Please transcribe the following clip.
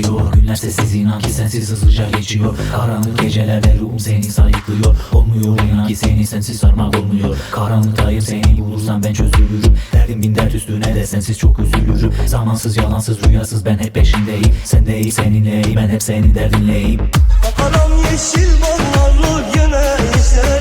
geçiyor. Günler sessiz, inan ki sensiz hızlıca geçiyor. Karanlık gecelerde ruhum seni sayıklıyor. Olmuyor inan ki seni sensiz sarmak olmuyor. Karanlıktayım, seni bulursam ben çözülürüm. Derdim bin dert üstüne de sensiz çok üzülürüm. Zamansız, yalansız, rüyasız ben hep peşindeyim. Sen de iyi, seninleyim, ben hep senin derdinleyim. Karam yeşil balları yine ise